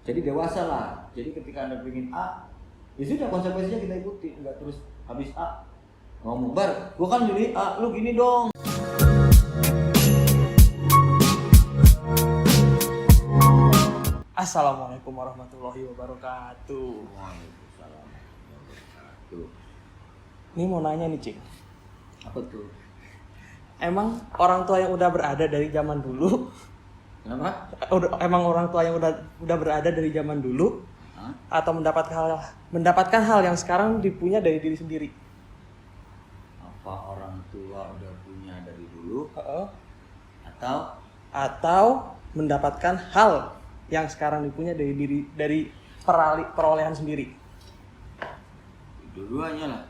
Jadi dewasa lah. Jadi ketika Anda pengen A, ya sudah konsekuensinya kita ikuti, enggak terus habis A ngomong, "Bar, gua kan milih A, lu gini dong." Assalamualaikum warahmatullahi wabarakatuh. Waalaikumsalam warahmatullahi wabarakatuh. Ini mau nanya nih, Cing. Apa tuh? Emang orang tua yang udah berada dari zaman dulu, Kenapa? emang orang tua yang udah berada dari zaman dulu, Hah? atau mendapatkan hal yang sekarang dipunya dari diri sendiri? Apa orang tua udah punya dari dulu Heeh. atau mendapatkan hal yang sekarang dipunya dari perolehan sendiri? dua-duanya lah?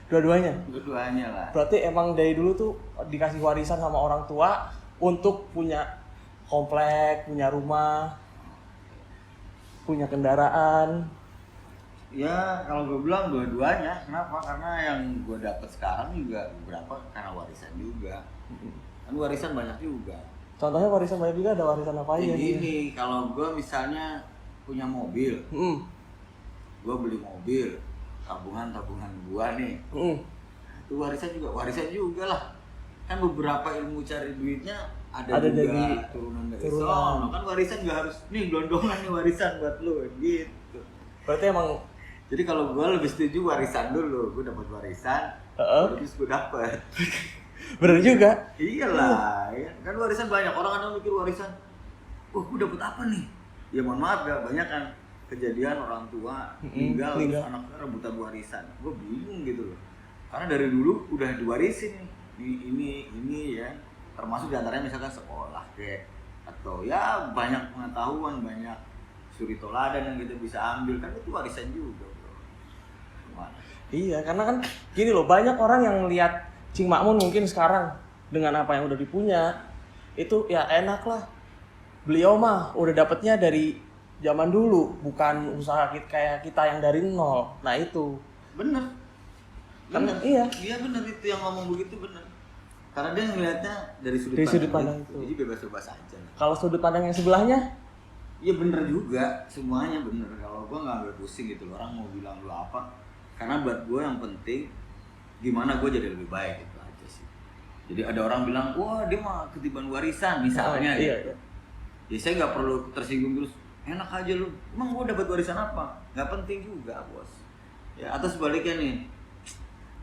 Dua-duanya lah. Berarti emang dari dulu tuh dikasih warisan sama orang tua untuk punya komplek, punya rumah, punya kendaraan. Ya kalau gue bilang dua-duanya. Kenapa? Karena yang gue dapet sekarang juga beberapa karena warisan juga. Kan warisan banyak juga. Contohnya warisan banyak juga, ada warisan apa aja? Jadi ini kalau gue misalnya punya mobil, gue beli mobil, tabungan gue nih, itu warisan juga lah. Kan beberapa ilmu cari duitnya ada juga dari turunan dari sono. Kan warisan nggak harus nih gelondongan nih warisan buat lu gitu. Berarti emang, Jadi kalau gue lebih setuju warisan dulu, gue dapat warisan, terus gue dapat. bener juga. Iyalah, ya. Kan warisan banyak orang kadang mikir warisan, gue dapat apa nih? Ya mohon maaf ya, banyak kan kejadian orang tua meninggal terus anaknya rebutan warisan. Gue bingung gitu loh. Karena dari dulu udah diwarisin nih, ini ya. Termasuk diantaranya misalkan sekolah kayak atau ya banyak pengetahuan, banyak suri toladan yang kita bisa ambil, kan itu warisan juga, bro. Gimana? Iya, karena kan gini loh, banyak orang yang lihat Cing Makmun mungkin sekarang dengan apa yang udah dipunya itu ya enak lah. Beliau mah udah dapetnya dari zaman dulu, bukan usaha kayak kita yang dari nol. Nah itu Bener. Iya bener, itu yang ngomong begitu bener. Karena dia ngelihatnya dari sudut pandang itu. Jadi bebas-bebas aja. Kalau sudut pandang yang sebelahnya, iya bener juga, semuanya bener. Kalau gue nggak ambil pusing gitu, orang mau bilang lu apa. Karena buat gue yang penting gimana gue jadi lebih baik, itu aja sih. Jadi ada orang bilang, wah dia mah ketiban warisan misalnya gitu. Iya. Ya saya nggak perlu tersinggung terus, enak aja lu, emang gue dapat warisan apa? Nggak penting juga bos. Ya atau sebaliknya nih,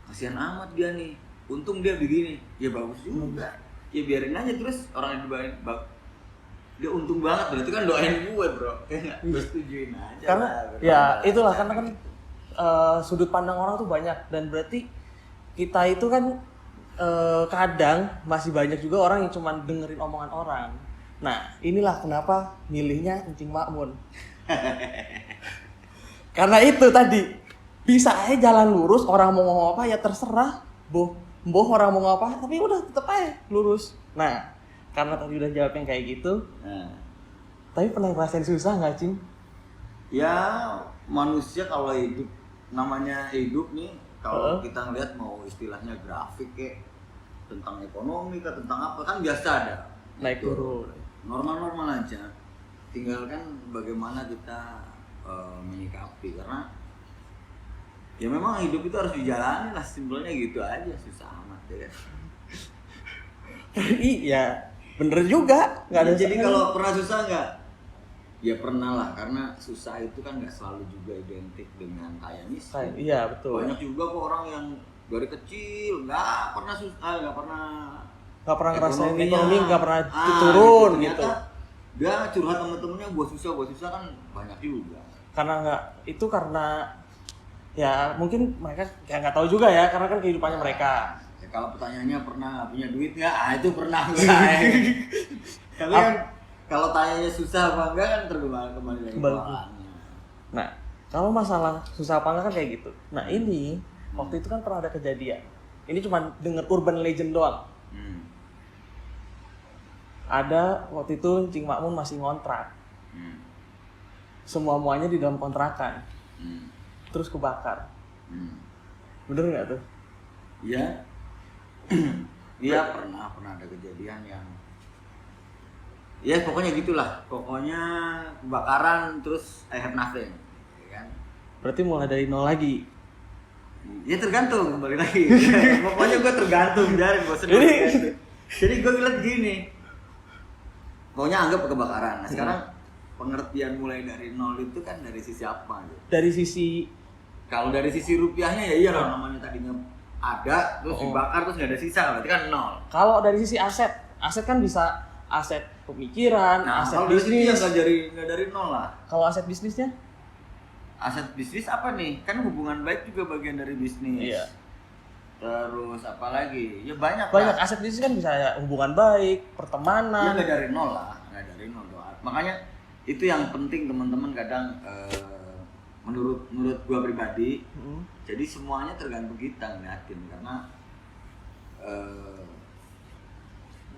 kasihan amat dia nih, untung dia begini, ya bagus juga. Ya biarin aja terus orang yang dibayarin, dia untung banget, berarti kan doain gue bro. Kayak gue setujuin aja. Karena lah, ya itulah, karena kan sudut pandang orang tuh banyak, dan berarti kita itu kan kadang masih banyak juga orang yang cuma dengerin omongan orang. Nah inilah kenapa milihnya Cing Makmun. Karena itu tadi bisa aja jalan lurus, orang mau ngomong apa ya terserah, boh orang mau ngomong apa, tapi udah tetep aja lurus. Nah karena tadi udah jawab yang kayak gitu, tapi pernah ngerasain susah nggak, Cing? Ya manusia kalau hidup, namanya hidup nih, kalau kita ngeliat mau istilahnya grafik kayak tentang ekonomi kah, tentang apa, kan biasa ada Naik turun. Normal aja, tinggal kan bagaimana kita menyikapi. Karena ya memang hidup itu harus dijalani lah, simpelnya gitu aja, susah amat ya. Iya, bener juga. Nggak ada. Jadi kalau pernah susah nggak? Ya pernah lah, karena susah itu kan nggak selalu juga identik dengan kaya miskin. Iya betul. Banyak juga kok orang yang dari kecil nggak pernah susah, nggak pernah ngerasain ekonomi, nggak pernah turun gitu. Dia curhat sama temennya, gua susah kan banyak juga. Karena ya mungkin mereka kayak nggak tahu juga ya, karena kan kehidupannya mereka. Ya, kalau pertanyaannya pernah punya duit nggak? Itu pernah nggak? Tapi kan kalau tanyanya susah apa enggak kan kembali lagi ke orangnya. Nah kalau masalah susah apa enggak kan kayak gitu. Nah ini waktu itu kan pernah ada kejadian. Ini cuma denger urban legend doang. Ada waktu itu Cing Makmun masih ngontrak. Semua-muanya di dalam kontrakan. Terus kebakar. Bener nggak tuh? Iya. Iya pernah ada kejadian yang Ya pokoknya gitulah. Pokoknya kebakaran terus I have nothing. Ya kan? Berarti mulai dari nol lagi. Ya tergantung, kembali lagi. Pokoknya gue tergantung, jaring gue sendiri. Jadi gue bilang gini. Pokoknya anggap kebakaran. Nah sekarang pengertian mulai dari nol itu kan dari sisi apa gitu? Dari sisi, Kalau dari sisi rupiahnya ya iyalah, namanya tadinya ada terus dibakar terus nggak ada sisa, berarti kan nol. kalau dari sisi aset kan bisa aset pemikiran, Nah aset kalau dari sisi bisnis. nggak dari nol lah. Kalau aset bisnisnya? Aset bisnis apa nih? Kan hubungan baik juga bagian dari bisnis. Iya. Terus apa lagi? Ya banyak Banyak lah. aset bisnis kan bisa ya hubungan baik, Ya pertemanan. nggak dari nol lah, nggak dari nol doang. Makanya itu yang penting teman-teman kadang menurut gua pribadi. Jadi semuanya tergantung kita ngeliatin karena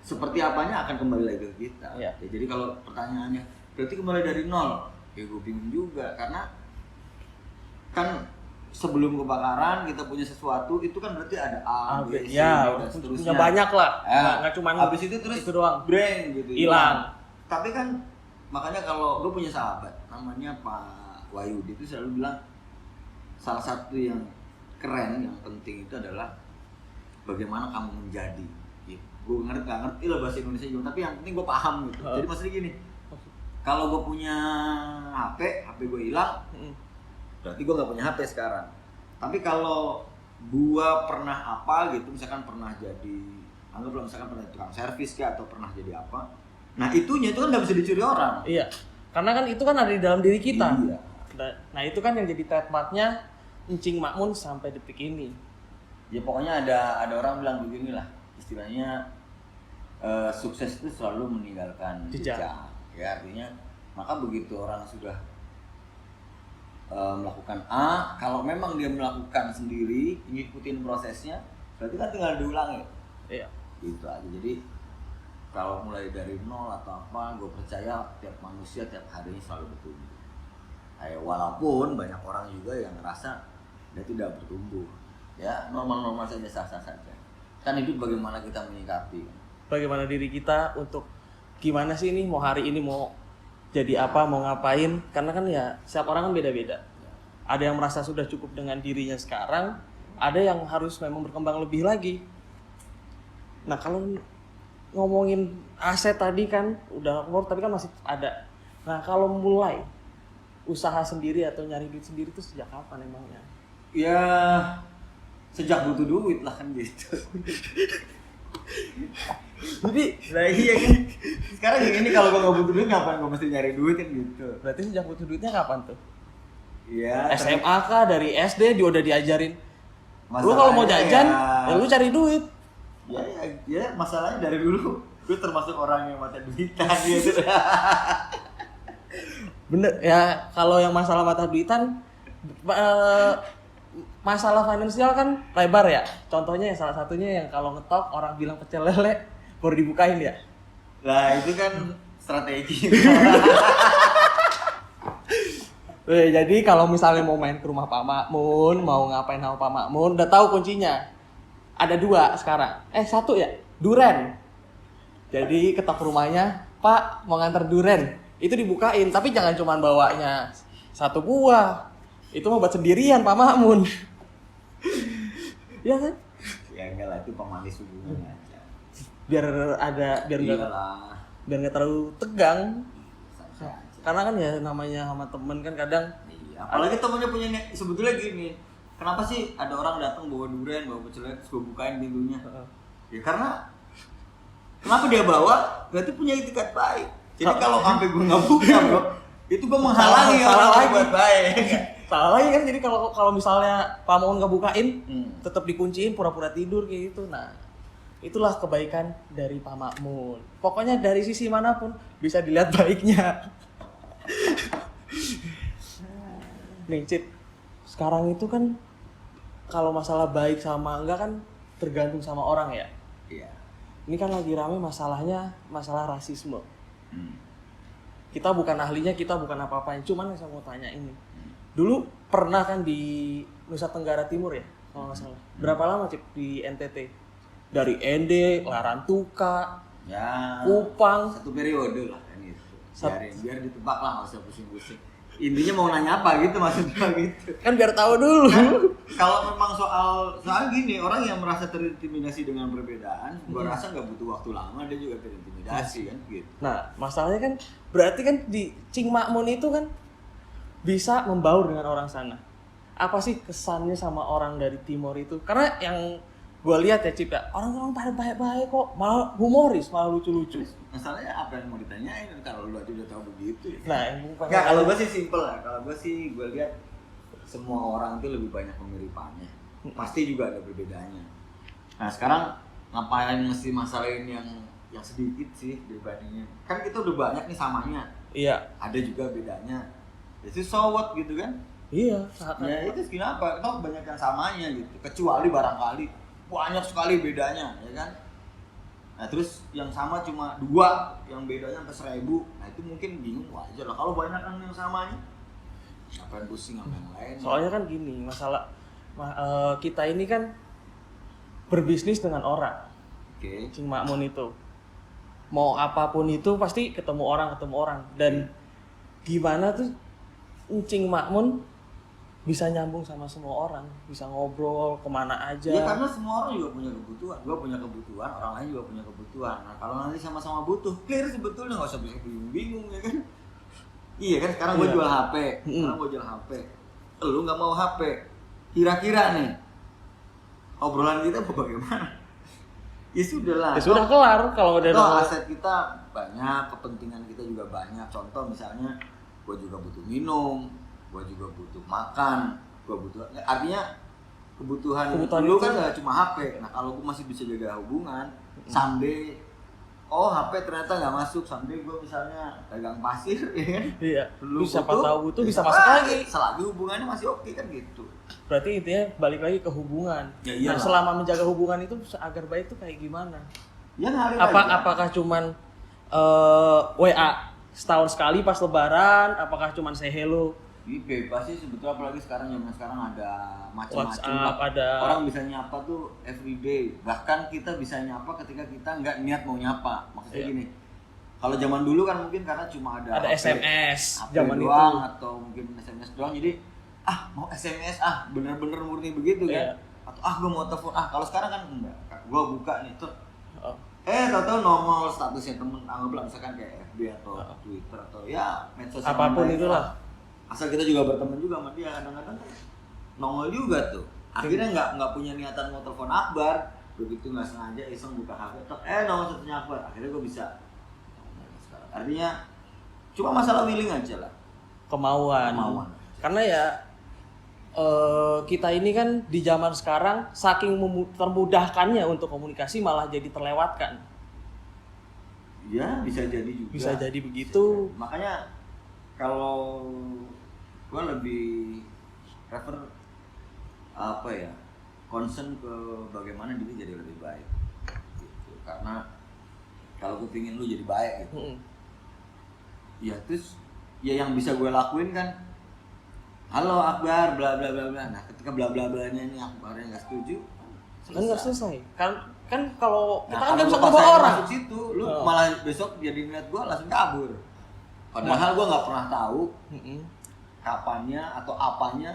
seperti apanya akan kembali lagi ke kita. Iya. Ya, jadi kalau pertanyaannya berarti kembali dari nol, ya gue bingung juga karena kan sebelum kebakaran kita punya sesuatu itu kan berarti ada A, B, C, ya, D, dan seterusnya. punya banyak lah. Ya, Nggak cuma habis itu terus itu doang. brand gitu. Hilang. Tapi kan makanya kalau gue punya sahabat namanya Pak Wayudi itu selalu bilang salah satu yang keren, yang penting itu adalah bagaimana kamu menjadi. Gitu. Gue nggak ngerti lah bahasa Indonesia juga, tapi yang penting gue paham gitu. Jadi maksudnya gini, kalau gue punya HP gue hilang, berarti gue nggak punya HP sekarang. Tapi kalau gue pernah apa gitu, misalkan pernah jadi, anggaplah misalkan pernah tukang servis kayak atau pernah jadi apa, nah itunya itu kan nggak bisa dicuri orang. Iya, karena kan itu kan ada di dalam diri kita. Iya. Nah itu kan yang jadi trademarknya Encing Makmun sampai detik ini. Ya pokoknya ada orang bilang begini lah, istilahnya sukses itu selalu meninggalkan jejak. Ya artinya maka begitu orang sudah melakukan A, kalau memang dia melakukan sendiri, ngikutin prosesnya, berarti kan tinggal diulangi. Iya. Gitu aja. Jadi kalau mulai dari nol atau apa, gue percaya tiap manusia tiap harinya selalu bertumbuh. Walaupun banyak orang juga yang ngerasa dia tidak bertumbuh, ya normal-normal saja, sah-sah saja. Kan hidup bagaimana kita menyikapi. Bagaimana diri kita untuk gimana sih ini mau hari ini mau jadi apa, mau ngapain, karena kan ya setiap orang kan beda-beda. Ada yang merasa sudah cukup dengan dirinya sekarang, ada yang harus memang berkembang lebih lagi. Nah kalau ngomongin aset tadi kan udah keluar, tapi kan masih ada. Nah kalau mulai usaha sendiri atau nyari duit sendiri itu sejak kapan emangnya? Ya sejak butuh duit lah kan gitu. Jadi lah iya kan. Sekarang yang ini kalau gue nggak butuh duit ngapain gue mesti nyari duit kan gitu. Berarti sejak butuh duitnya kapan tuh? Iya. SMA kah, dari SD dia udah diajarin. Lu kalau mau jajan, ya lu cari duit. Ya masalahnya dari dulu gue termasuk orang yang mata duitan gitu. Bener ya, kalau yang masalah mata duitan masalah finansial kan lebar ya. Contohnya ya salah satunya yang kalau ngetok orang bilang pecel lele baru dibukain ya. Nah itu kan strategi. Jadi kalau misalnya mau main ke rumah Pak Makmun, mau ngapain sama Pak Makmun, udah tahu kuncinya. Ada 2 sekarang. 1 ya, duren. Jadi ketok rumahnya, Pak mau nganter duren. Itu dibukain, tapi jangan cuma bawanya 1 buah. Itu mau buat sendirian Pak Makmun. Iya kan? Ya enggak lah, itu pemanis hubungan aja. Biar Iyalah. nggak terlalu tegang. Santai aja. Karena kan ya namanya sama temen kan kadang Iya. Apalagi temennya punya sebetulnya gini. Kenapa sih ada orang datang bawa durian, bawa pecel lele, terus gue bukain pintunya? Ya karena kenapa dia bawa? Berarti punya itikat baik. Jadi kalau sampai gue nggak buka bro, itu gue menghalangi salah orang lagi. buat baik. salah lagi kan. Jadi kalau misalnya Pak Makmun nggak bukain, tetap dikunciin, pura-pura tidur kayak gitu. Nah itulah kebaikan dari Pak Makmun. Pokoknya dari sisi manapun bisa dilihat baiknya. Nih Cip, sekarang itu kan kalau masalah baik sama enggak kan tergantung sama orang ya. Iya. Ini kan lagi rame masalahnya, masalah rasisme. Kita bukan ahlinya, kita bukan apa-apanya. Cuman yang saya mau tanya ini. Dulu pernah kan di Nusa Tenggara Timur ya, kalau nggak salah. Berapa lama Cip di NTT? Dari ND, Larantuka, Ya. Kupang. Satu periode lah kan itu. Biar ditebak lah, nggak usah pusing-pusing. Intinya mau nanya apa gitu maksudnya gitu. Kan biar tahu dulu. Kan, kalau memang soal gini, orang yang merasa terintimidasi dengan perbedaan, gua rasa nggak butuh waktu lama dia juga terintimidasi kan gitu. Nah, masalahnya kan berarti kan di Cing Makmun itu kan bisa membaur dengan orang sana. Apa sih kesannya sama orang dari timur itu? Karena yang gue lihat ya Cip ya, orang-orang pada baik-baik kok, malah humoris, malah lucu-lucu. Masalahnya apa yang mau ditanyain kalau lu aja udah tahu begitu ya. Nah, Nggak, kalau gue sih simple lah. Kalau gue sih gue lihat semua orang itu lebih banyak kemiripannya. Pasti juga ada perbedaannya. Nah sekarang ngapain mesti masalahin yang sedikit sih dibandingin? Kan kita udah banyak nih samanya. Iya. Ada juga bedanya. Jadi so what gitu kan? Iya. Ya itu kenapa? Toh banyak yang samanya gitu. Kecuali barangkali banyak sekali bedanya, ya kan? Nah terus yang sama cuma 2, yang bedanya sampai 1000. Nah itu mungkin bingung, wajar lah. Kalau banyak kan yang samanya, ngapain pusing sama yang lain? Soalnya kan gini, masalah kita ini kan berbisnis dengan orang. Oke. Cing Makmun itu mau apapun itu pasti ketemu orang. Dan gimana tuh Cing Makmun bisa nyambung sama semua orang, bisa ngobrol kemana aja. Ya karena semua orang juga punya kebutuhan. Gua punya kebutuhan, orang lain juga punya kebutuhan. Nah kalau nanti sama-sama butuh, clear sebetulnya, nggak usah bisa bingung-bingung ya kan? Iya kan, sekarang gue jual HP, lu nggak mau HP, kira-kira nih obrolan kita bagaimana? Ya sudah lah. Ya sudah kelar kalau udah aset kita banyak, kepentingan kita juga banyak. Contoh misalnya, gue juga butuh minum, gue juga butuh makan, gue butuh, artinya kebutuhan lu kan gak cuma HP. Nah kalau gue masih bisa jaga hubungan, someday HP ternyata nggak masuk, someday gue misalnya dagang pasir, ya kan? Iya. Lu siapa butuh, tahu butuh bisa masuk lagi. Selagi hubungannya masih oke kan gitu. Berarti intinya balik lagi ke hubungan. Ya, iyalah. Nah, selama menjaga hubungan itu agar baik itu kayak gimana? Ya ngalir aja. Apakah cuman WA setahun sekali pas lebaran? Apakah cuman say hello? Ini bebas sih sebetulnya, apalagi sekarang ada macam-macam. WhatsApp, ada. Orang bisa nyapa tuh everyday. Bahkan kita bisa nyapa ketika kita nggak niat mau nyapa. Maksudnya gini, kalau zaman dulu kan mungkin karena cuma ada HP, SMS HP zaman doang, itu. atau mungkin SMS doang. Jadi mau SMS bener-bener murni begitu kan? Atau gue mau telepon. Kalau sekarang kan enggak. Gue buka nih tuh. Tahu-tahu nongol statusnya temen, anggaplah misalkan kayak FB atau Twitter atau ya medsos apapun itulah. Asal kita juga berteman juga sama dia, kadang-kadang nongol juga tuh. Akhirnya nggak punya niatan mau telepon Akbar, begitu nggak sengaja iseng buka HP, nongol satunya Akbar. Akhirnya gue bisa. Artinya cuma masalah willing aja lah. Kemauan. Karena ya kita ini kan di zaman sekarang saking termudahkannya untuk komunikasi malah jadi terlewatkan. Ya bisa jadi juga. Bisa jadi begitu. Makanya kalau gue lebih prefer concern ke bagaimana diri jadi lebih baik gitu. Karena kalau gue pingin lu jadi baik gitu, ya terus ya yang bisa gue lakuin kan, halo Akbar bla bla bla bla. Nah ketika bla bla bla nya ini Akbarnya nggak setuju, kan nggak selesai. Kan kalau kita kan nggak bisa ngubah orang masuk situ, lu malah besok jadi niat gue langsung kabur. Padahal gue nggak pernah tahu kapannya atau apanya,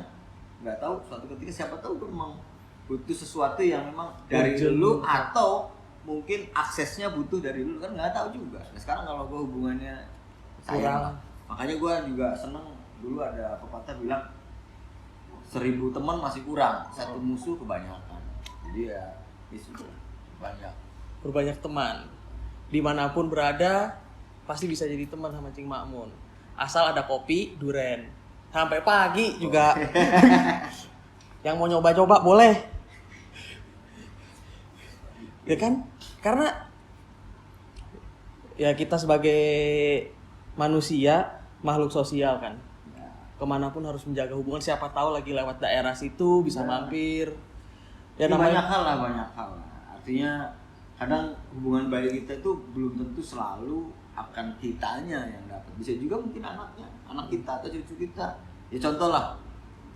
nggak tahu. Suatu ketika siapa tahu gue memang butuh sesuatu yang memang dari lu, atau mungkin aksesnya butuh dari lu, kan nggak tahu juga. Nah sekarang kalau gue hubungannya kurang, makanya gue juga seneng. Dulu ada pepatah bilang 1000 teman masih kurang, 1 musuh kebanyakan. Jadi ya itu banyak. Berbanyak teman, dimanapun berada pasti bisa jadi teman sama Cing Makmun. Asal ada kopi, duren, sampai pagi juga. Yang mau nyoba-coba boleh. Ya kan? Karena ya kita sebagai manusia, makhluk sosial kan. Kemanapun harus menjaga hubungan. Siapa tahu lagi lewat daerah situ bisa mampir. Ya namanya banyak hal lah. Artinya kadang hubungan baik kita itu belum tentu selalu akan kitanya yang dapat. Bisa juga mungkin anaknya, anak kita atau cucu kita. Ya contoh lah,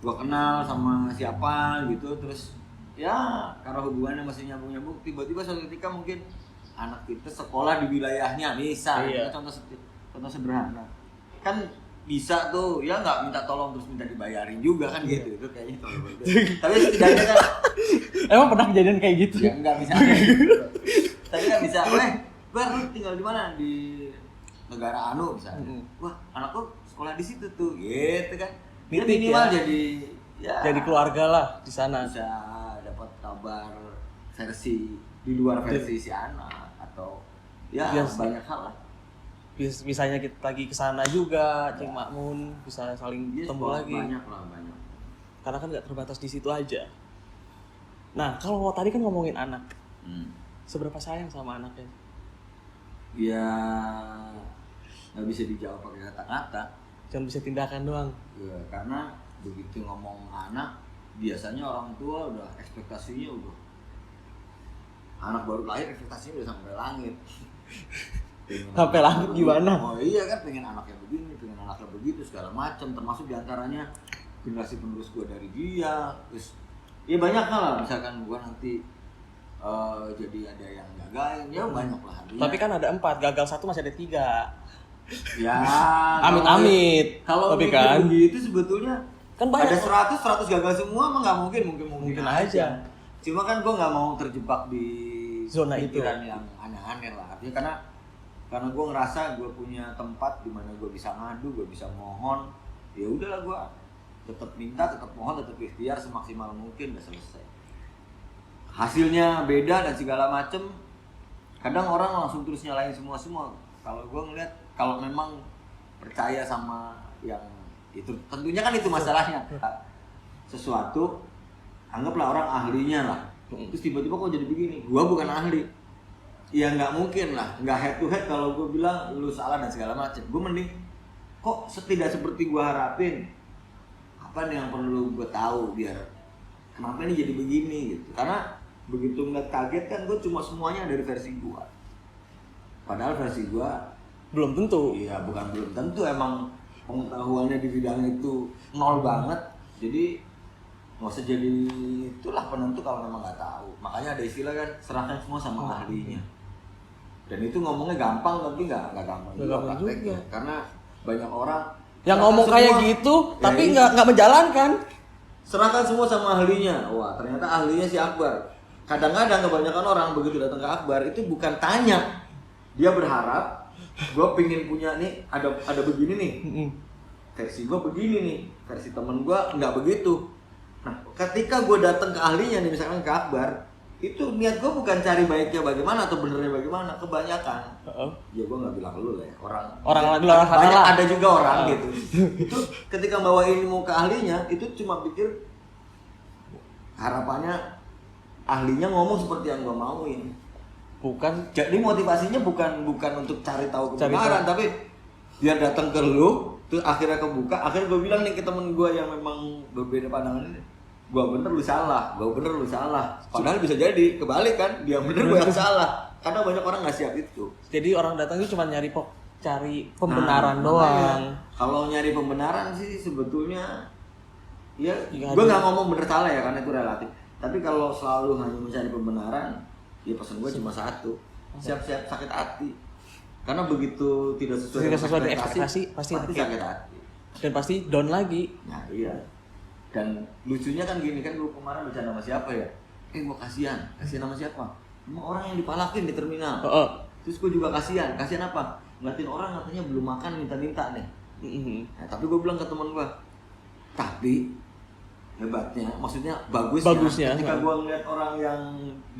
gua kenal sama siapa gitu, terus ya karena hubungannya masih nyambung-nyambung, tiba-tiba suatu ketika mungkin anak kita sekolah di wilayahnya, misal Iya. contoh sederhana kan bisa tuh ya nggak minta tolong terus minta dibayarin juga kan gitu, itu kayaknya tolong banget. Tapi setidaknya kan Emang pernah kejadian kayak gitu? ya nggak bisa tapi kan bisa, lu tinggal di mana, di negara anu misalnya, wah anakku sekolah di situ tuh gitu kan, dia Nitik minimal ya. jadi keluarga lah di sana. bisa dapat kabar versi di luar versi si anak atau ya Yes. banyak hal lah. Misalnya kita lagi ke sana juga, Cing Makmun bisa saling Yes, ketemu lagi. banyak lah, banyak. Karena kan nggak terbatas di situ aja. Nah, kalau tadi kan ngomongin anak, seberapa sayang sama anaknya? Ya nggak bisa dijawab pakai kata-kata. Cuma bisa tindakan doang. Ya, karena begitu ngomong anak, biasanya orang tua udah ekspektasinya udah anak baru lahir ekspektasinya udah sampai langit. Sampai langit gimana? Oh iya kan, pengen anaknya begini, pengen anaknya begitu, segala macam, termasuk diantaranya generasi penerus gue dari dia. Terus ya banyak hal lah, misalkan gue nanti jadi ada yang gagain, ya banyak lah. Tapi kan ada 4, gagal 1 masih ada 3. Ya Amit-amit. kalau Tapi mikir kan begitu sebetulnya kan banyak ada 100 gagal semua mah nggak mungkin aja. Cuma kan gue nggak mau terjebak di Zona itu. pikiran yang aneh-aneh lah. Artinya karena gue ngerasa gue punya tempat di mana gue bisa ngadu, gue bisa mohon, ya udahlah gue tetap minta, tetap mohon, tetap ikhtiar semaksimal mungkin, udah selesai. Hasilnya beda dan segala macem. Kadang orang langsung terus nyalain semua. Kalau gue ngeliat, kalau memang percaya sama yang itu, tentunya kan itu masalahnya. Sesuatu, anggaplah orang ahlinya lah, terus tiba-tiba kok jadi begini, gue bukan ahli. Ya nggak mungkin lah, nggak head to head kalau gue bilang lu salah dan segala macam. Gue mending kok tidak seperti gue harapin. Apa nih yang perlu gue tahu biar kenapa ini jadi begini gitu. Karena begitu ngeliat kaget kan, gue cuma semuanya dari versi gue. Padahal versi gue belum tentu. iya bukan belum tentu, emang pengetahuannya di bidang itu nol banget. Jadi nggak usah jadi itulah penentu kalau memang nggak tahu. Makanya ada istilah kan, serahkan semua sama ahlinya. Dan itu ngomongnya gampang, tapi nggak gampang juga prakteknya. Karena banyak orang Yang ngomong kayak gitu, Ya, tapi iya. nggak menjalankan. serahkan semua sama ahlinya. Wah, ternyata ahlinya si Akbar. Kadang-kadang kebanyakan orang begitu datang ke Akbar itu bukan tanya, dia berharap gue pingin punya nih, ada begini nih, versi gue begini nih, versi temen gue nggak begitu. Nah, ketika gue datang ke ahlinya nih, misalkan ke Akbar, itu niat gue bukan cari baiknya bagaimana atau benernya bagaimana. Kebanyakan ya gue nggak bilang lu lah ya, orang di luar sana banyak lah. ada juga orang gitu. Itu ketika bawa ilmu ke ahlinya, itu cuma pikir harapannya ahlinya ngomong seperti yang gue mauin. Bukan. Jadi motivasinya bukan untuk cari tahu kebenaran, tapi biar datang ke lu, terus akhirnya kebuka. Akhirnya gue bilang nih ke temen gue yang memang berbeda pandangan ini, gue bener lu salah, gue bener lu salah. Padahal bisa jadi kebalik kan, dia bener gue yang salah. Karena banyak orang nggak siap itu. Jadi orang datang itu cuma cari pembenaran doang. Kalau nyari pembenaran sih sebetulnya ya Iya, gue nggak ngomong bener salah ya, karena itu relatif. Tapi kalau selalu hanya mencari pembenaran, ya pesan gue cuma satu, siap-siap sakit hati. Karena begitu tidak sesuai dengan ekspektasi, pasti sakit hati. Dan pasti down lagi. Nah iya. Dan lucunya kan gini kan, gue kemarin bercanda sama siapa ya? Gue kasihan sama siapa? Sama orang yang dipalakin di terminal. Terus gue juga kasihan apa? Ngeliatin orang katanya belum makan minta-minta nih. Nah, tapi gue bilang ke teman gue, tapi hebatnya, maksudnya bagusnya ketika gue ngeliat orang yang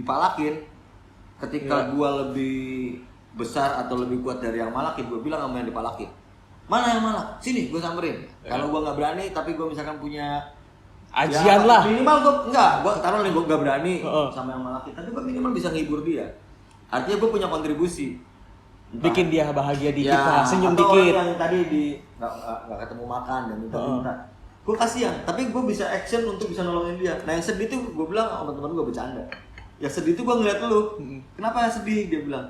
dipalakin, ketika gue lebih besar atau lebih kuat dari yang malakin, gue bilang sama yang dipalakin, mana yang malak? Sini, gue samperin. Kalau gue nggak berani, tapi gue misalkan punya ajian lah. Minimal gue taruh nih, gue nggak berani sama yang malakin, tapi gue minimal bisa ngibur dia. Artinya gue punya kontribusi. Bikin dia bahagia dikit lah, senyum atau dikit. Orang yang tadi nggak ketemu makan dan minta-minta, gue kasihan, tapi gue bisa action untuk bisa nolongin dia. Nah yang sedih tuh gue bilang sama teman gue bercanda, yang sedih tuh gue ngeliat lu. Kenapa yang sedih? Dia bilang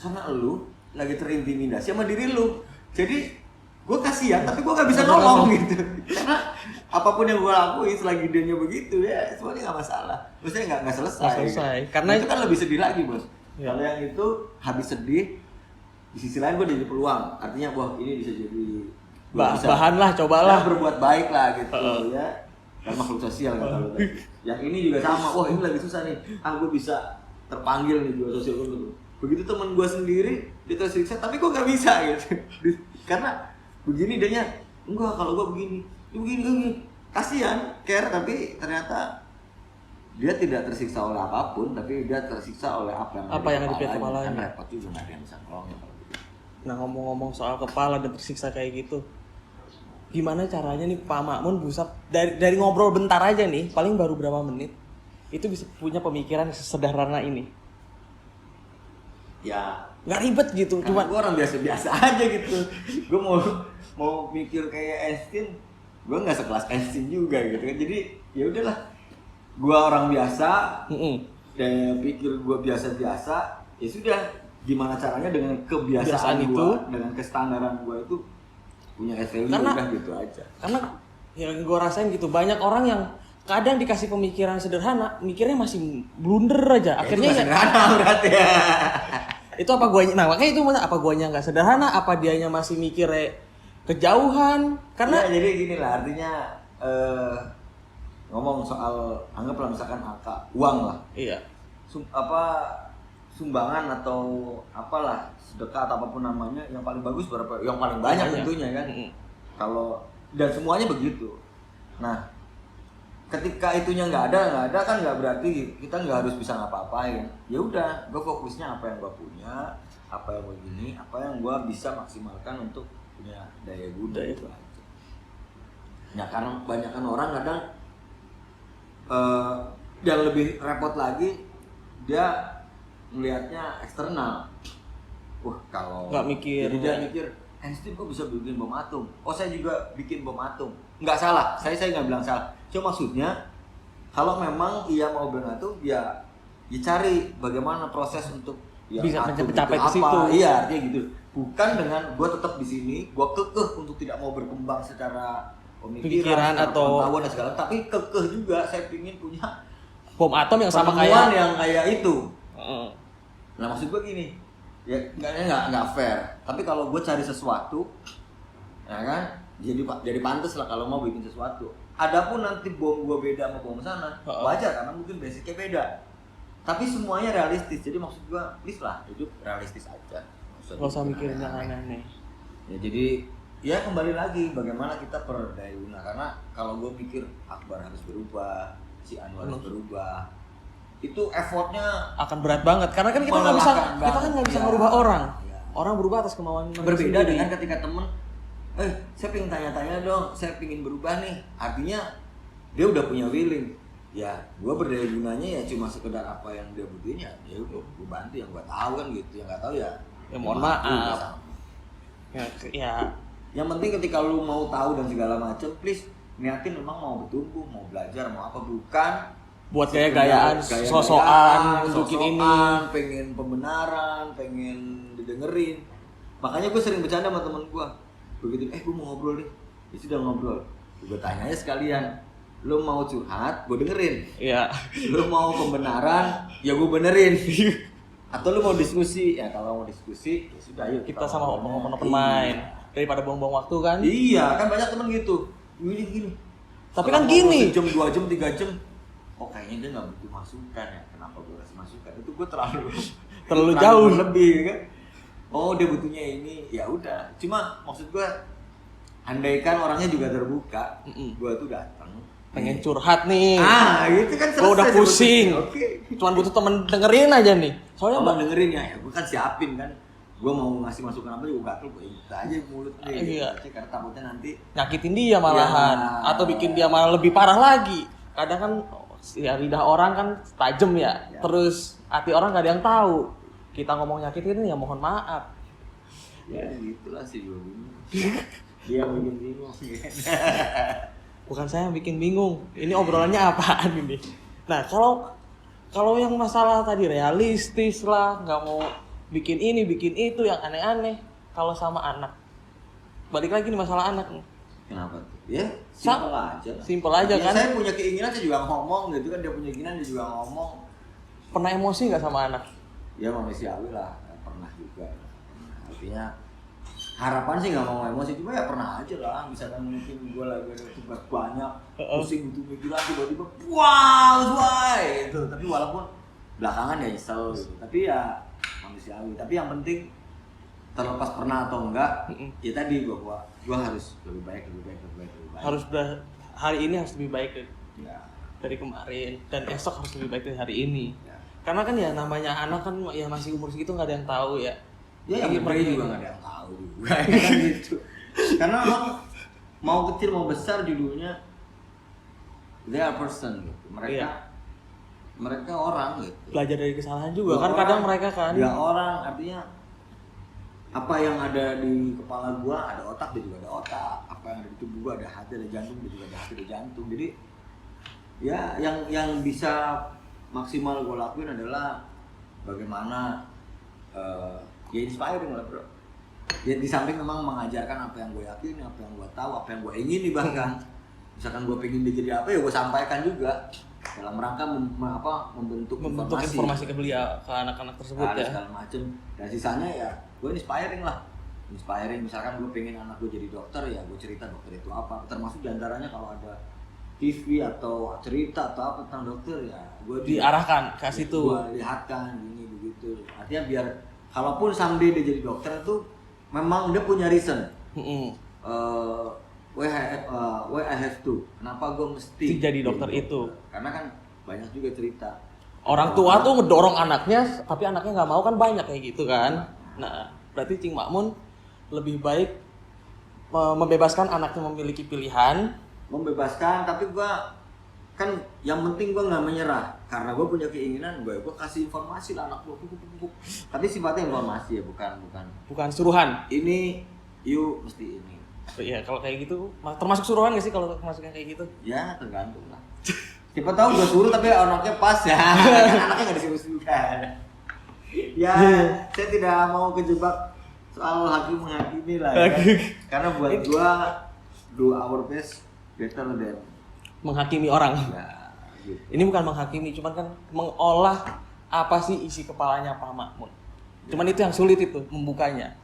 karena lu lagi terintimidasi sama diri lu. Jadi gue kasihan, tapi gue nggak bisa nolong gitu. Karena apapun yang gue lakuin selagi dianya begitu ya semuanya nggak masalah. Maksudnya nggak selesai. Karena itu kan lebih sedih lagi bos. Ya. Kalau yang itu habis sedih, di sisi lain gue jadi peluang. Artinya wah ini bisa jadi bahan lah, cobalah berbuat baik lah gitu ya. Kan makhluk sosial kata lu tadi. Yang ini juga sama. Wah ini lagi susah nih. Gue bisa terpanggil nih jiwa sosial gue. Begitu teman gue sendiri dia tersiksa, tapi kok nggak bisa gitu. Karena begini dia enggak kalau gue begini. Kasihan, care, tapi ternyata dia tidak tersiksa oleh apapun, tapi dia tersiksa oleh apa yang ada di kepalanya. Kan repot juga, nggak ada yang bisa nolongin kalau gitu. Nah ngomong-ngomong soal kepala dan tersiksa kayak gitu, gimana caranya nih Pak Makmun bisa dari ngobrol bentar aja nih, paling baru berapa menit, itu bisa punya pemikiran sesederhana ini? Ya nggak ribet gitu, cuma gue orang biasa-biasa aja gitu. Gue mau mikir kayak Einstein, gue nggak sekelas Einstein juga gitu kan. Jadi ya udahlah, gue orang biasa, dan pikir gue biasa-biasa, ya sudah. Gimana caranya dengan kebiasaan gue, dengan kestandaran gue itu punya value udah gitu aja. Karena yang gue rasain gitu, banyak orang yang kadang dikasih pemikiran sederhana, mikirnya masih blunder aja. Akhirnya itu sederhana berarti ya. Itu apa guanya? Nah makanya itu apa guanya nggak sederhana? Apa dianya masih mikirnya kejauhan? Karena ya, jadi gini lah artinya ngomong soal anggaplah misalkan angka uang lah. Iya. Sumbangan atau apalah sedekah atau apapun namanya yang paling bagus berapa? Yang paling banyak tentunya kan. Kalau dan semuanya begitu. Nah, ketika itunya nggak ada kan nggak berarti kita nggak harus bisa ngapa-ngapain. Ya udah, gue fokusnya apa yang gue punya, apa yang begini, apa yang gue bisa maksimalkan untuk punya daya guna itu aja. Ya karena kebanyakan orang kadang yang lebih repot lagi dia melihatnya eksternal. Kalau nggak mikir. Jadi dia mikir, Einstein kok bisa bikin bom atom? Oh saya juga bikin bom atom. Nggak salah, saya nggak bilang salah. Cuma maksudnya kalau memang ia mau bilang atom, ya cari bagaimana proses untuk bisa mencapai ke situ. Iya, artinya gitu. Bukan dengan gue tetap di sini, gue kekeh untuk tidak mau berkembang secara pemikiran atau pengetahuan dan segala, tapi kekeh juga saya ingin punya bom atom yang sama kayak itu. Nah maksud gue gini, ya nggak fair. Tapi kalau gue cari sesuatu, ya kan, jadi pantas lah kalau mau bikin sesuatu. Adapun nanti bom gue beda sama bom sana, wajar karena mungkin basicnya beda. Tapi semuanya realistis. Jadi maksud gue, please lah, hidup realistis aja. Gak usah mikirin yang aneh-aneh. Ya jadi, ya kembali lagi bagaimana kita berdaya guna. Karena kalau gue mikir Akbar harus berubah, si Anwar harus berubah, itu effortnya akan berat banget karena kan kita nggak bisa merubah orang. Orang berubah atas kemauan berbeda sendiri. Dengan ketika temen saya pengen tanya-tanya dong, saya pengen berubah nih, artinya dia udah punya willing. Ya gue berdaya gunanya ya cuma sekedar apa yang dia butuhin, ya gue bantu yang gue tahu kan gitu, yang nggak tahu ya mohon maaf ya. Yang penting ketika lu mau tahu dan segala macam, please niatin memang mau bertumbuh, mau belajar, mau apa, bukan buat gaya-gayaan, sosokan, nunjukin ini, pengen pembenaran, pengen didengerin. Makanya gue sering bercanda sama temen gue. Begitu, gue mau ngobrol nih, ya sudah ngobrol. Gue tanya aja sekalian, lu mau curhat, gue dengerin. Iya. Lu mau pembenaran, ya gue benerin. Atau lu mau diskusi, ya kalau mau diskusi, ya sudah yuk kita sama ngomong open mind daripada buang-buang waktu kan. Iya, kan banyak temen gitu. Gini. Tapi kan gini. 1 jam, 2 jam, 3 jam. Oh kayaknya dia nggak butuh masukan ya, kenapa gue kasih masukan? Itu gue terlalu jauh lebih kan. Oh dia butuhnya ini, ya udah. Cuma maksud gue, andaikan orangnya juga terbuka, gue tuh datang pengen curhat nih. Gitu kan selesai. Gue udah pusing. Oke. Cuman butuh temen dengerin aja nih. Soalnya dengerin ya gue kan siapin kan. Gue mau ngasih masukan apa juga gatel, gue ikut aja mulut nih. Iya. Karena takutnya nanti nyakitin dia malahan, atau bikin dia malah lebih parah lagi. Kadang kan ya lidah orang kan tajam ya. Terus hati orang gak ada yang tahu. Kita ngomong nyakitin ya mohon maaf. Ya gitulah sih gue. Dia bikin bingung. Bukan saya yang bikin bingung. Ini obrolannya apaan ini? Nah kalau yang masalah tadi realistis lah, nggak mau bikin ini bikin itu yang aneh-aneh. Kalau sama anak, balik lagi nih masalah anak nih. Kenapa tuh? Ya simpel aja. Simpel aja kan. Saya punya keinginan, saya juga ngomong gitu kan. Dia punya keinginan, dia juga ngomong. Pernah emosi nggak sama anak? ya manusiawi lah, pernah juga. Artinya harapan sih nggak mau emosi, cuma ya pernah aja lah. Misalkan mungkin gue lagi ada tugas banyak, pusing untuk mikiran, tiba-tiba wah gitu. Tapi walaupun belakangan ya nyesel gitu, tapi ya manusiawi. Tapi yang penting terlepas pernah atau enggak, ya tadi gua harus lebih baik. Harus hari ini harus lebih baik ya. dari kemarin, dan esok harus lebih baik dari hari ini. Ya. Karena kan ya namanya anak kan ya masih umur segitu nggak ada yang tahu ya. Ya yang gede juga nggak ada yang tahu juga kan gitu. Karena mau kecil mau besar judulnya they are person gitu. Mereka orang gitu. Belajar dari kesalahan juga kan kadang mereka kan. Ya orang, artinya apa yang ada di kepala gua ada otak, dia juga ada otak. Apa yang ada di tubuh gua ada hati, ada jantung, dia juga ada hati, ada jantung. Jadi ya yang bisa maksimal gua lakuin adalah bagaimana ya inspiring lah bro. Ya di samping memang mengajarkan apa yang gue yakin, apa yang gue tahu, apa yang gue ingin bahkan. Misalkan gue pengen dia jadi apa ya gue sampaikan juga dalam rangka membentuk informasi ke beliau, ke anak-anak tersebut ya. Segala macem. Dan sisanya ya gue inspiring lah. Misalkan gue pengen anak gue jadi dokter, ya gue cerita dokter itu apa. Termasuk diantaranya kalau ada TV atau cerita atau apa tentang dokter ya gue diarahkan ke situ. Gue lihatkan gini begitu. Artinya biar kalaupun someday dia jadi dokter itu memang dia punya reason. Why I have to. Kenapa gue mesti jadi dokter itu? Karena kan banyak juga cerita. Orang tua tuh ngedorong anaknya, tapi anaknya nggak mau kan banyak kayak gitu kan. Nah, berarti Cing Makmun lebih baik membebaskan anaknya memiliki pilihan. Membebaskan, tapi gue kan yang penting gue nggak menyerah. Karena gue punya keinginan, gue kasih informasi lah anak gue. Tapi sifatnya informasi ya, bukan suruhan. Ini, you mesti ini. Iya, kalau kayak gitu termasuk suruhan nggak sih kalau termasuk kayak gitu? Ya tergantung lah. Siapa tahu gue suruh tapi anaknya pas ya. Kan anaknya nggak disuruh kan. Ya, saya tidak mau kejebak soal hakim menghakimi lah. Ya. Karena buat gue do our best better than menghakimi orang. Ya, gitu. Ini bukan menghakimi, cuman kan mengolah apa sih isi kepalanya Pak Makmun. Cuman itu yang sulit itu membukanya.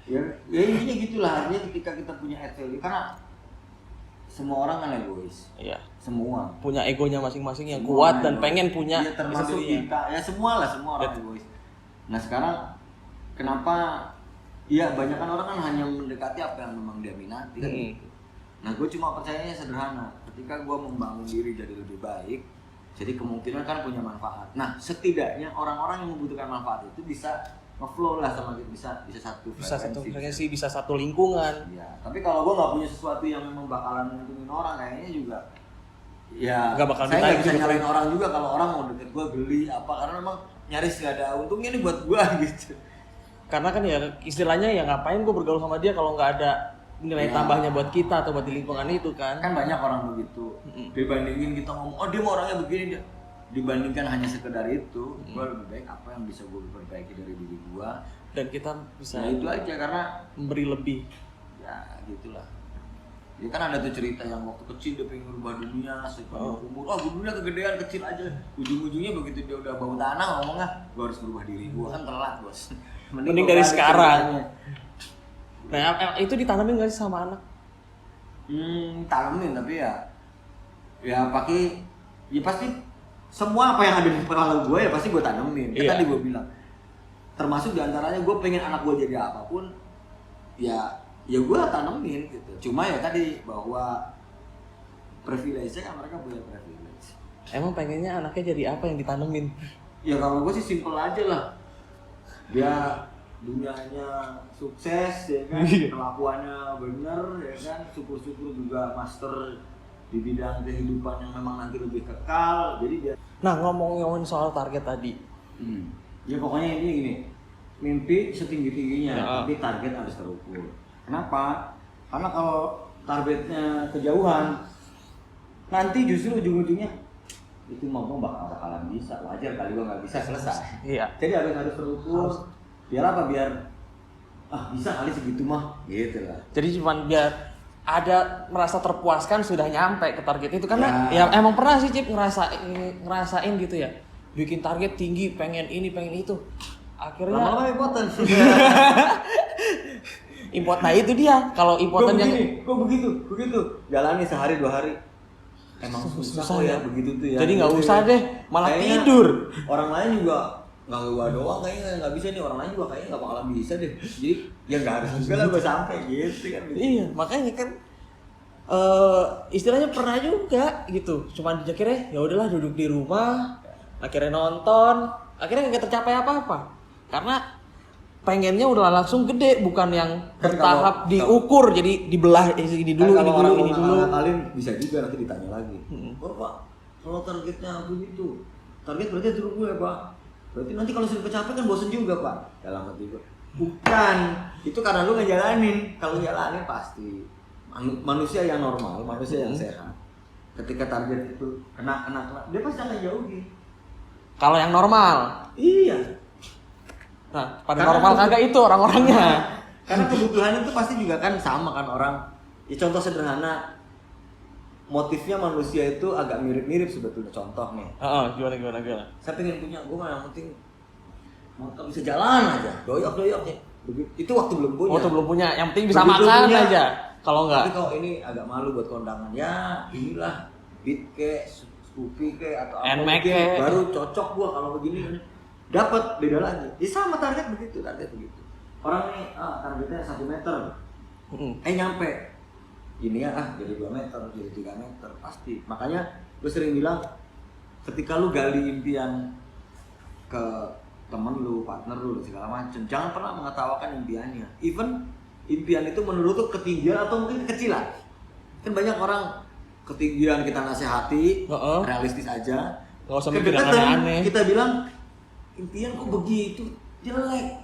Ya intinya gitulah, artinya ketika kita punya head value, karena semua orang kan egois. Iya. Semua punya egonya masing-masing yang kuat dan pengen punya. Ya, termasuk kita, ya semua orang egois. Nah sekarang kenapa? Ya banyak kan orang kan hanya mendekati apa yang memang dia minati. Gitu. Nah gue cuma percayanya sederhana. Ketika gue membangun diri jadi lebih baik, jadi kemungkinan kan punya manfaat. Nah setidaknya orang-orang yang membutuhkan manfaat itu bisa nge-flow lah sama kita, bisa satu frekuensi, bisa satu lingkungan. Ya, tapi kalau gue nggak punya sesuatu yang memang bakalan nguntungin orang, kayaknya juga ya nggak bakal saya nggak bisa nyalain orang juga kalau orang mau deket gue geli apa, karena memang nyaris nggak ada untungnya nih buat gue gitu. Karena kan ya istilahnya ya ngapain gue bergaul sama dia kalau nggak ada nilai tambahnya buat kita atau buat di lingkungan itu kan. Kan banyak orang begitu. Dibandingin kita ngomong, oh dia mau orangnya begini dia. Dibandingkan hanya sekedar itu, gue lebih baik apa yang bisa gue perbaiki dari diri gue, dan kita bisa nah, itu aja, karena memberi lebih. Ya gitulah. Ya kan ada tuh cerita yang waktu kecil dia pengen merubah dunia sepanjang umur. Dunia kegedean, kecil aja. Ujung-ujungnya begitu dia udah bau tanah ngomongnya, gue harus berubah diri. Gue kan telat bos. Mending dari sekarang. Nah itu ditanamin nggak sih sama anak? Tanamin, tapi ya pakai, ya pasti semua apa yang ada di kepala gue ya pasti gue tanemin. Kan tadi gue bilang, termasuk diantaranya gue pengen anak gue jadi apapun, ya gue tanemin gitu. Cuma ya tadi bahwa privilege kan mereka punya privilege. Emang pengennya anaknya jadi apa yang ditanemin? Ya kalau gue sih simple aja lah. Dia dunianya sukses ya kan, kelakuannya bener ya kan, syukur-syukur juga master di bidang kehidupan yang memang nanti lebih kekal. Jadi dia. Nah ngomongin soal target tadi, ya pokoknya ini gini, mimpi setinggi-tingginya, tapi target harus terukur. Kenapa? Karena kalau targetnya kejauhan, nanti justru ujung-ujungnya itu mau bakalan bisa, wajar kali gua nggak bisa selesai. Iya. Jadi harus terukur. Biar apa? Biar bisa kali segitu mah, gitu lah. Jadi cuman biar ada merasa terpuaskan sudah nyampe ke target itu, karena ya emang pernah sih Cip ngerasain gitu ya. bikin target tinggi, pengen ini, pengen itu. Akhirnya lama-lama impoten. import. Nah itu dia, kalau impoten yang gue begitu jalani sehari 2 hari emang susah kok ya begitu tuh ya. Jadi nggak usah deh, malah kayaknya tidur. Orang lain juga nggak gua doang kayaknya nggak bisa nih, orang lain juga kayaknya nggak bakalan bisa deh. Jadi ya nggak harus juga lah gue sampai gitu kan. Iya, makanya kan istilahnya pernah juga gitu. Cuman akhirnya ya udahlah duduk di rumah, akhirnya nonton, akhirnya nggak tercapai apa-apa. Karena pengennya udah langsung gede, bukan yang bertahap diukur, jadi dibelah ini dulu, ini dulu, ini dulu. Kalian bisa juga nanti ditanya lagi. Pak, kalau targetnya begitu, target berarti itu gue Pak. Berarti nanti kalau sudah kecapai kan bosen juga Pak. Dalam hati gue. Bukan, itu karena lu ngejalanin. Kalau jalanin pasti manusia yang normal, manusia yang sehat. Ketika target itu kena, dia pasti akan jauhi. Kalau yang normal. Iya. Nah, pada normal kagak itu orang-orangnya. Karena kebutuhan itu pasti juga kan sama kan orang. Ya contoh sederhana, motifnya manusia itu agak mirip-mirip sebetulnya. Contoh nih. Gimana. Saya pengen punya, gue mah yang penting motor bisa jalan aja, doyok ya. Itu waktu belum punya. Waktu belum punya, yang penting bisa makan aja. Kalau enggak. Tapi kalau ini agak malu buat kondangan, ya inilah Beat ke, Scoopy ke atau apa mungkin baru cocok gua kalau begini. Dapat beda lagi. Ya sama target begitu. Orang nih targetnya 1 meter. Nyampe. Ini ya jadi 2 meter, jadi 3 meter pasti. Makanya gue sering bilang ketika lu gali impian ke temen lu, partner lu, segala macem, jangan pernah mengetawakan impiannya. Even impian itu menurut lu ketinggian atau mungkin kekecilan. Kan banyak orang ketinggian kita nasihati, realistis aja. Nggak usah mikir yang aneh-aneh. Kita bilang impian kok begitu jelek.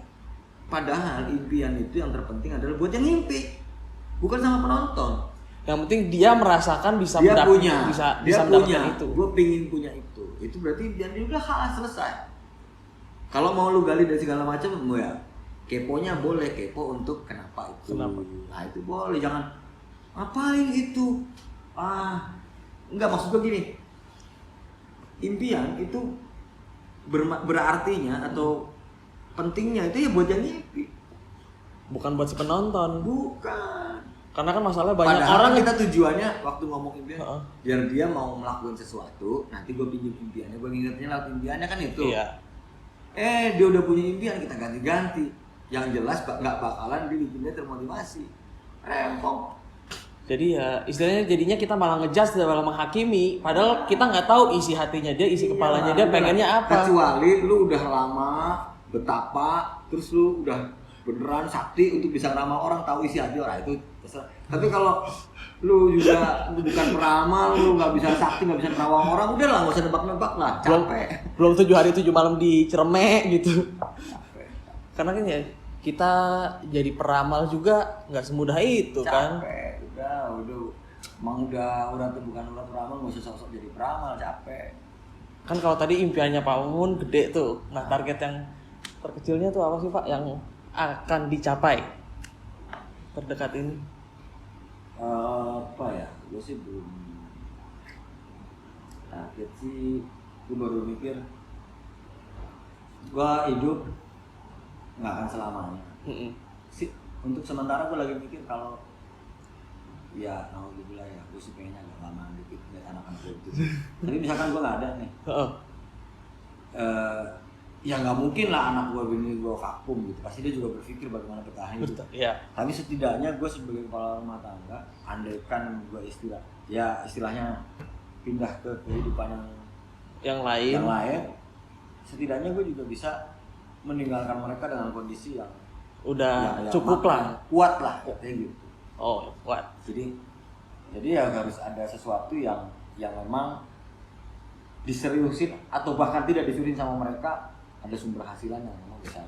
Padahal impian itu yang terpenting adalah buat yang ngimpi, bukan sama penonton. Yang penting dia merasakan bisa mendapatkan itu. Gue pingin punya itu. Itu berarti impian dia udah selesai. Kalau mau lu gali dari segala macam, ya keponya boleh, kepo untuk kenapa itu. Nah itu boleh, jangan ngapain itu. Enggak, maksud gue gini. Impian itu berartinya atau pentingnya itu ya buat yang ngimpi, bukan buat si penonton. Bukan. Karena kan masalah banyak padahal orang kita tujuannya waktu ngomong impian biar dia mau melakukan sesuatu, nanti gue pinjam impiannya, gue ngingetnya lewat impiannya kan itu. Iya. Dia udah punya impian, kita ganti-ganti. Yang jelas nggak bakalan dia bikinnya termotivasi. Rempong. Jadi ya istilahnya jadinya kita malah ngejudge dalam menghakimi, padahal kita nggak tahu isi hatinya dia, isi kepalanya dia pengennya apa. Kecuali lu udah lama betapa, terus lu udah beneran sakti untuk bisa ngeramal orang, tahu isi hati orang itu terserah. Tapi kalau lu juga bukan peramal, lu nggak bisa sakti, nggak bisa nerawang orang, udah lah nggak usah nebak-nebak lah, capek. Belum 7 hari 7 malam di Cermek gitu. Capek. Karena kan ya kita jadi peramal juga nggak semudah itu kan. Capek. Udah tuh bukan urat peramal, nggak usah sosok jadi peramal, capek. Kan kalau tadi impiannya Pak Mumun gede tuh, nah target yang terkecilnya tuh apa sih Pak yang akan dicapai terdekat ini? Apa ya, gue sih belum target sih, gue baru mikir gue hidup nggak akan selamanya. Untuk sementara gue lagi mikir kalau ya, alhamdulillah ya, gue sih pengennya agak lama dikit lihat anak-anak gue gitu. Tapi misalkan gue nggak ada nih, ya nggak mungkin lah anak gue bini gue vakum gitu. Pasti dia juga berpikir bagaimana bertahan hidup. Tapi setidaknya gue sebagai kepala rumah tangga, andaikan gue istilahnya pindah ke kehidupan yang lain, setidaknya gue juga bisa meninggalkan mereka dengan kondisi yang udah cukup lah, kuat lah, kayak gitu. Kuat. Jadi ya harus ada sesuatu yang memang diseriusin atau bahkan tidak diseriusin sama mereka, ada sumber hasilan yang memang besar.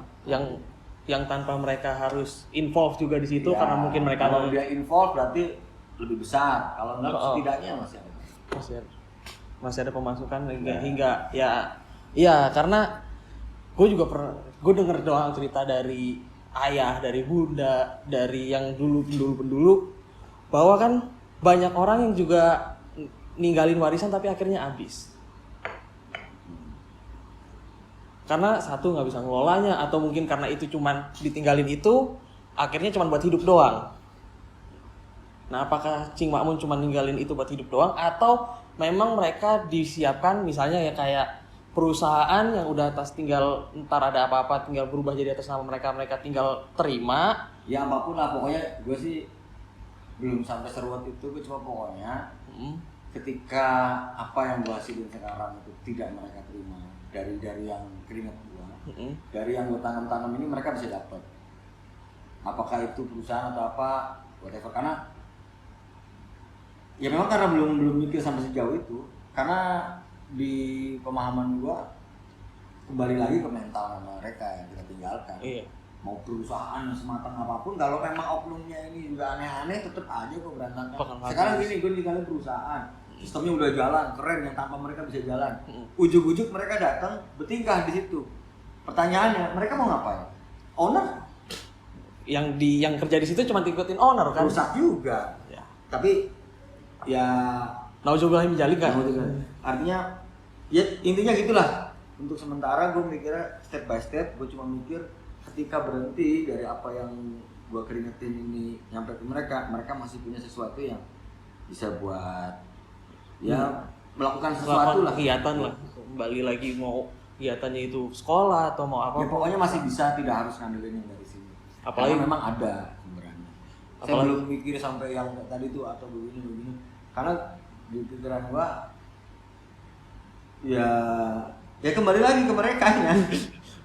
Yang tanpa mereka harus involve juga di situ karena mungkin mereka kalau dia involve berarti lebih besar. Kalau enggak setidaknya masih ada pemasukan hingga ya karena gue juga pernah denger doang cerita dari ayah, dari bunda, dari yang dulu bahwa kan banyak orang yang juga ninggalin warisan tapi akhirnya habis. karena satu nggak bisa ngelolanya, atau mungkin karena itu cuman ditinggalin itu akhirnya cuman buat hidup doang. Nah, apakah Cing Makmun cuma ninggalin itu buat hidup doang, atau memang mereka disiapkan misalnya ya kayak perusahaan yang udah atas tinggal ntar ada apa-apa tinggal berubah jadi atas nama mereka, mereka tinggal terima. Ya apapun lah pokoknya gue sih belum sampai seruat itu, gue cuma pokoknya ketika apa yang gue hasilin sekarang itu tidak mereka terima dari yang keringat gue, dari yang gue tanam ini mereka bisa dapat. Apakah itu perusahaan atau apa, whatever, karena ya memang karena belum mikir sampai sejauh itu, karena di pemahaman gua kembali lagi ke mental mereka yang kita tinggalkan. Iya. Mau perusahaan sematang apapun, kalau memang oknumnya ini juga aneh-aneh, tetap aja kok berantakan. Sekarang gini, gue tinggalin perusahaan, sistemnya udah jalan, keren, yang tanpa mereka bisa jalan. Ujuk-ujuk mereka datang, bertingkah di situ. Pertanyaannya, mereka mau ngapain? Owner? Yang kerja di situ cuma ngikutin owner kan? Rusak juga. Ya. Tapi ya Nauzubillah min dzalik kan? Artinya ya intinya gitulah. Untuk sementara gue mikirnya step by step, gue cuma mikir ketika berhenti dari apa yang gue keringetin ini nyampe ke mereka masih punya sesuatu yang bisa buat ya melakukan sesuatu lah, kegiatan lah. Kembali lagi mau kegiatannya itu sekolah atau mau apa? Ya pokoknya masih bisa, tidak harus ngandelin yang dari sini. Apalagi karena memang ada sumberannya. Saya belum mikir sampai yang tadi tuh atau begini. Karena di pikiran gua ya kembali lagi ke mereka ya.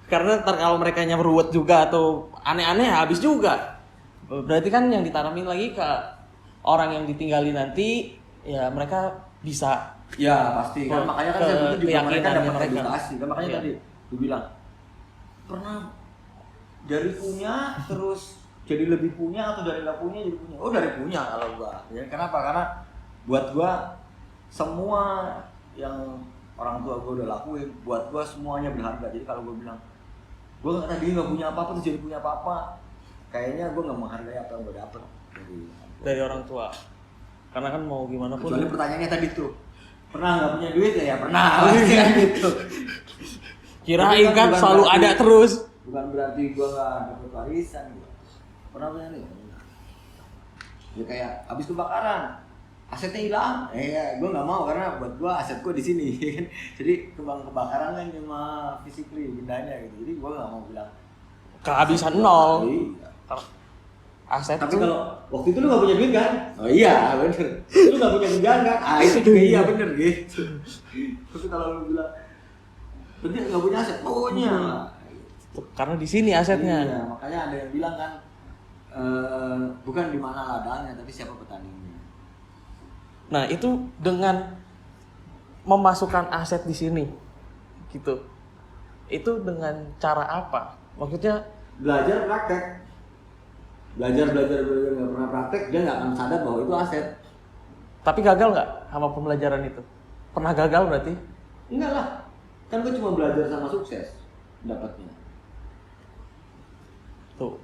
Karena ntar kalau mereka ruwet juga atau aneh-aneh habis juga. Berarti kan yang ditanamin lagi ke orang yang ditinggali nanti ya mereka bisa. Ya pasti kan, makanya kan saya butuh juga mereka dapat edukasi. Kan makanya tadi gue bilang pernah dari punya terus jadi lebih punya atau dari nggak punya jadi punya. Oh dari punya kalau gua. Ya kenapa? Karena buat gua semua yang orang tua gua udah lakuin, buat gua semuanya berharga. Jadi kalau gua bilang gua tadi nggak punya apa-apa terus jadi punya apa-apa, kayaknya gua nggak menghargai apa yang gua dapet dari orang tua. Karena kan mau gimana pun. Kecuali pertanyaannya tadi tuh, pernah nggak punya duit ya pernah. Gitu. Kirain kan selalu berarti, ada terus. Bukan berarti gua nggak dapet warisan. Pernah punya nih. Ya kayak habis kebakaran, asetnya hilang, ya gue nggak mau karena buat gue aset gue di sini. Jadi kebakaran kan cuma physically bendanya gitu, jadi gue nggak mau bilang kehabisan nol. Iya. Aset. Tapi kalau waktu itu lu nggak punya duit kan? Oh iya bener. Lu nggak punya kerjaan kan? Ah itu juga iya bener gitu. Tapi kalau lu bilang berarti nggak punya aset, punya. Karena di sini asetnya. Iya, makanya ada yang bilang kan bukan di mana ladangnya tapi siapa petaninya. Nah itu dengan memasukkan aset di sini, gitu. Itu dengan cara apa? Maksudnya belajar praktek. Belajar nggak pernah praktek, dia nggak akan sadar bahwa itu aset. Tapi gagal nggak sama pembelajaran itu? Pernah gagal berarti? Enggak lah, kan gue cuma belajar sama sukses dapatnya. Tuh,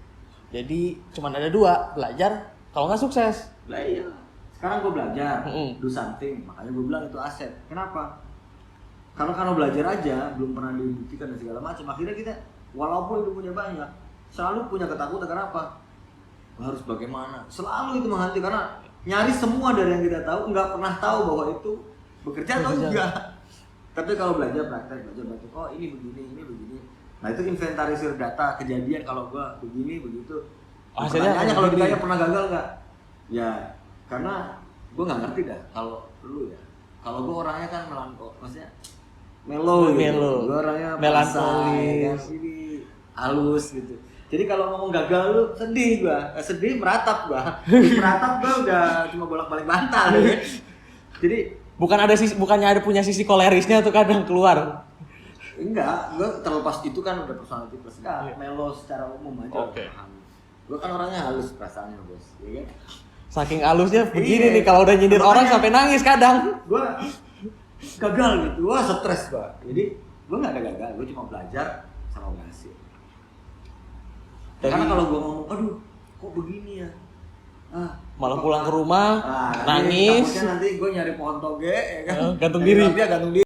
jadi cuma ada dua, belajar kalau nggak sukses. Lah iya. Sekarang gue belajar, do something, makanya gue bilang itu aset. Kenapa? Karena belajar aja belum pernah dibuktikan dan segala macam. Akhirnya kita walaupun ilmunya banyak, selalu punya ketakutan. Kenapa? Harus bagaimana? Selalu itu menghenti karena nyaris semua dari yang kita tahu nggak pernah tahu bahwa itu bekerja atau enggak. Tapi kalau belajar praktek, oh ini begini. Nah itu inventarisir data kejadian kalau gue begini begitu. Pertanyaannya kalau ditanya pernah gagal nggak? Ya karena gue nggak ngerti dah kalau lu ya. Kalau gue orangnya kan maksudnya melo. Gue orangnya melankolis, ini halus gitu. Jadi kalau ngomong gagal lu sedih meratap gue udah cuma bolak-balik bantal. Jadi bukannya ada punya sisi kolerisnya tuh kadang keluar. Enggak, gue terlepas itu kan udah personality plus. Enggak, melo secara umum aja. Oke. Gue kan orangnya halus perasaannya bos, ya kan? Saking halusnya begini nih kalau udah nyindir orang sampai nangis kadang. Gue gagal gitu, wah stres gue. Jadi gue nggak ada gagal, gue cuma belajar sama berhasil. Karena kalau gue ngomong, aduh kok begini ya, malah pulang ke rumah nangis. Takutnya nanti gue nyari pohon toge, ya kan? Gantung diri. Gantung diri.